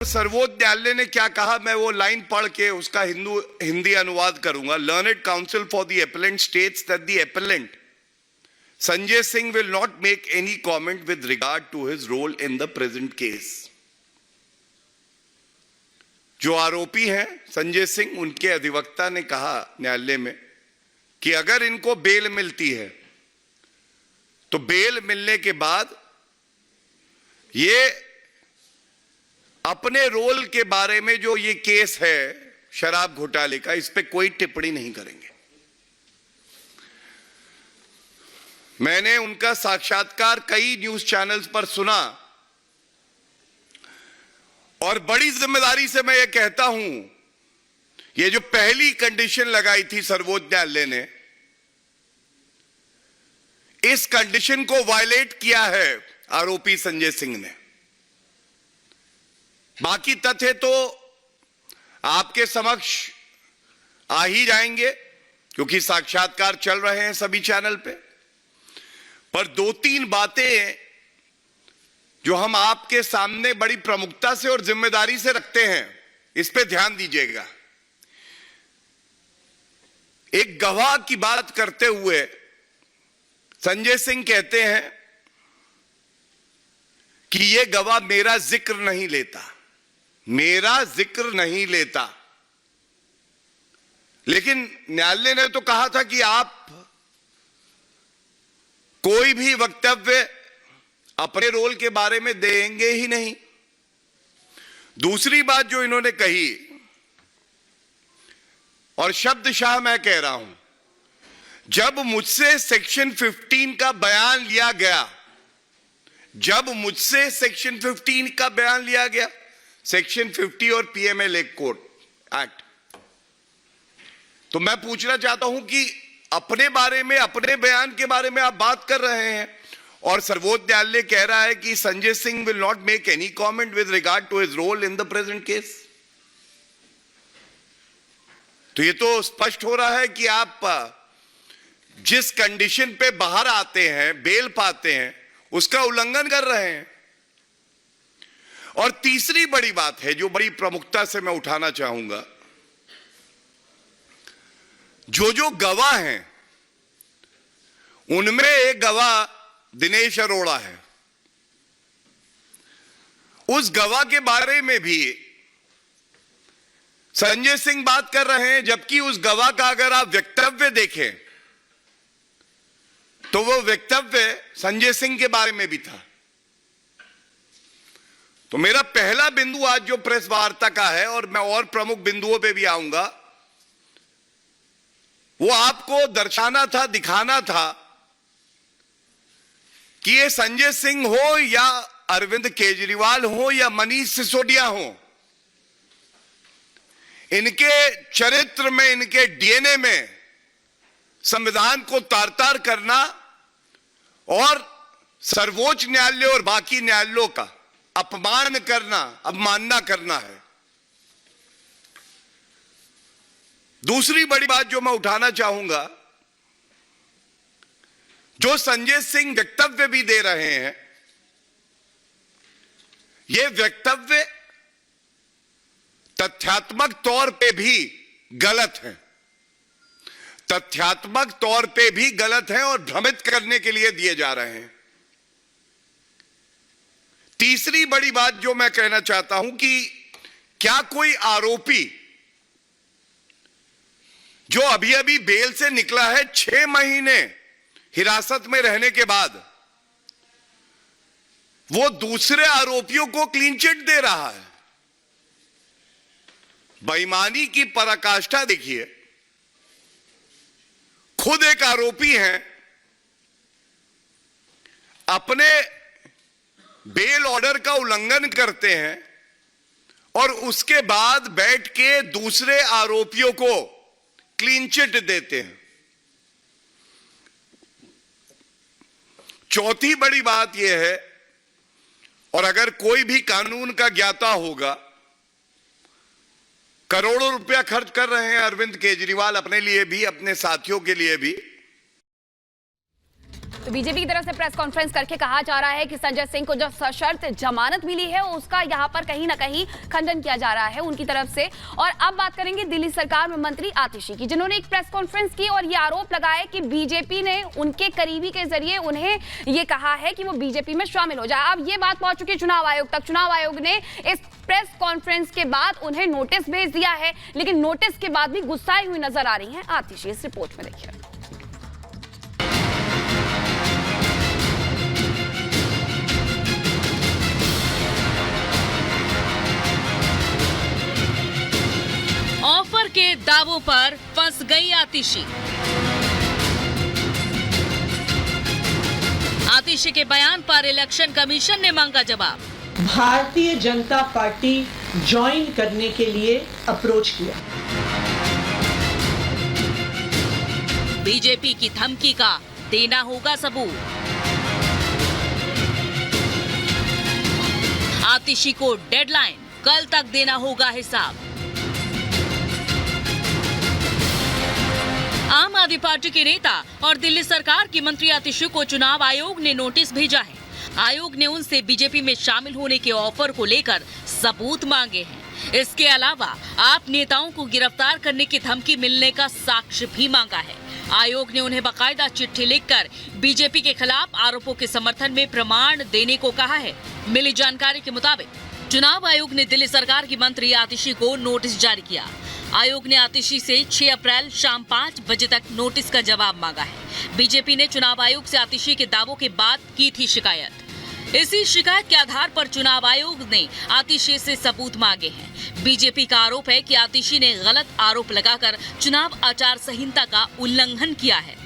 सर्वोच्च न्यायालय ने क्या कहा, मैं वो लाइन पढ़ के उसका हिंदी अनुवाद करूंगा। Learned counsel for the appellant states that the appellant Sanjay Singh will not make any comment with regard to his role in the present case. जो आरोपी हैं संजय सिंह, उनके अधिवक्ता ने कहा न्यायालय में कि अगर इनको बेल मिलती है तो बेल मिलने के बाद ये अपने रोल के बारे में जो ये केस है शराब घोटाले का, इस पे कोई टिप्पणी नहीं करेंगे। मैंने उनका साक्षात्कार कई न्यूज चैनल्स पर सुना और बड़ी जिम्मेदारी से मैं ये कहता हूं, ये जो पहली कंडीशन लगाई थी सर्वोच्च न्यायालय ने, इस कंडीशन को वायलेट किया है आरोपी संजय सिंह ने। बाकी तथ्य तो आपके समक्ष आ ही जाएंगे क्योंकि साक्षात्कार चल रहे हैं सभी चैनल पे, पर दो तीन बातें जो हम आपके सामने बड़ी प्रमुखता से और जिम्मेदारी से रखते हैं, इस पे ध्यान दीजिएगा। एक गवाह की बात करते हुए संजय सिंह कहते हैं कि यह गवाह मेरा जिक्र नहीं लेता, मेरा जिक्र नहीं लेता। लेकिन न्यायालय ने तो कहा था कि आप कोई भी वक्तव्य अपने रोल के बारे में देंगे ही नहीं। दूसरी बात जो इन्होंने कही, और शब्दशः मैं कह रहा हूं, जब मुझसे सेक्शन 15 का बयान लिया गया, जब मुझसे सेक्शन 15 का बयान लिया गया, सेक्शन 50 और पीएमएल कोड एक्ट, तो मैं पूछना चाहता हूं कि अपने बारे में, अपने बयान के बारे में आप बात कर रहे हैं और सर्वोच्च न्यायालय कह रहा है कि Sanjay Singh will not make any comment with regard to his role in the present case. तो ये तो स्पष्ट हो रहा है कि आप जिस कंडीशन पे बाहर आते हैं, बेल पाते हैं, उसका उल्लंघन कर रहे हैं। और तीसरी बड़ी बात है जो बड़ी प्रमुखता से मैं उठाना चाहूंगा, जो गवाह हैं उनमें एक गवाह दिनेश अरोड़ा है। उस गवाह के बारे में भी संजय सिंह बात कर रहे हैं, जबकि उस गवाह का अगर आप वक्तव्य देखें तो वो वक्तव्य संजय सिंह के बारे में भी था। तो मेरा पहला बिंदु आज जो प्रेस वार्ता का है, और मैं और प्रमुख बिंदुओं पे भी आऊंगा, वो आपको दर्शाना था, दिखाना था कि ये संजय सिंह हो या अरविंद केजरीवाल हो या मनीष सिसोदिया हो, इनके चरित्र में, इनके डीएनए में संविधान को तार-तार करना और सर्वोच्च न्यायालय और बाकी न्यायालयों का अपमान करना, अवमानना करना है। दूसरी बड़ी बात जो मैं उठाना चाहूंगा, जो संजय सिंह वक्तव्य भी दे रहे हैं, ये वक्तव्य तथ्यात्मक तौर पे भी गलत है, तथ्यात्मक तौर पे भी गलत है और भ्रमित करने के लिए दिए जा रहे हैं। तीसरी बड़ी बात जो मैं कहना चाहता हूं कि क्या कोई आरोपी जो अभी अभी बेल से निकला है, 6 महीने हिरासत में रहने के बाद, वो दूसरे आरोपियों को क्लीन चिट दे रहा है? बेईमानी की पराकाष्ठा देखिए। खुद एक आरोपी हैं, अपने बेल ऑर्डर का उल्लंघन करते हैं और उसके बाद बैठ के दूसरे आरोपियों को क्लीन चिट देते हैं। चौथी बड़ी बात यह है, और अगर कोई भी कानून का ज्ञाता होगा, करोड़ों रुपया खर्च कर रहे हैं अरविंद केजरीवाल अपने लिए भी, अपने साथियों के लिए भी। तो बीजेपी की तरफ से प्रेस कॉन्फ्रेंस करके कहा जा रहा है कि संजय सिंह को जो सशर्त जमानत मिली है उसका यहाँ पर कहीं ना कहीं खंडन किया जा रहा है उनकी तरफ से। और अब बात करेंगे दिल्ली सरकार में मंत्री आतिशी की, जिन्होंने एक प्रेस कॉन्फ्रेंस की और ये आरोप लगाया कि बीजेपी ने उनके करीबी के जरिए उन्हें ये कहा है कि वो बीजेपी में शामिल हो जाए। अब ये बात पहुंच चुकी है चुनाव आयोग तक। चुनाव आयोग ने इस प्रेस कॉन्फ्रेंस के बाद उन्हें नोटिस भेज दिया है, लेकिन नोटिस के बाद भी गुस्साई हुई नजर आ रही हैं आतिशी। इस रिपोर्ट में देखिए। ऑफर के दावों पर फंस गई आतिशी। आतिशी के बयान पर इलेक्शन कमीशन ने मांगा जवाब। भारतीय जनता पार्टी ज्वाइन करने के लिए अप्रोच किया। बीजेपी की धमकी का देना होगा सबूत। आतिशी को डेडलाइन, कल तक देना होगा हिसाब। आम आदमी पार्टी के नेता और दिल्ली सरकार की मंत्री आतिशी को चुनाव आयोग ने नोटिस भेजा है। आयोग ने उनसे बीजेपी में शामिल होने के ऑफर को लेकर सबूत मांगे हैं। इसके अलावा आप नेताओं को गिरफ्तार करने की धमकी मिलने का साक्ष्य भी मांगा है। आयोग ने उन्हें बाकायदा चिट्ठी लिखकर बीजेपी के खिलाफ आरोपों के समर्थन में प्रमाण देने को कहा है। मिली जानकारी के मुताबिक चुनाव आयोग ने दिल्ली सरकार की मंत्री आतिशी को नोटिस जारी किया। आयोग ने आतिशी से 6 अप्रैल शाम 5 बजे तक नोटिस का जवाब मांगा है। बीजेपी ने चुनाव आयोग से आतिशी के दावों के बाद की थी शिकायत। इसी शिकायत के आधार पर चुनाव आयोग ने आतिशी से सबूत मांगे हैं। बीजेपी का आरोप है कि आतिशी ने गलत आरोप लगाकर चुनाव आचार संहिता का उल्लंघन किया है।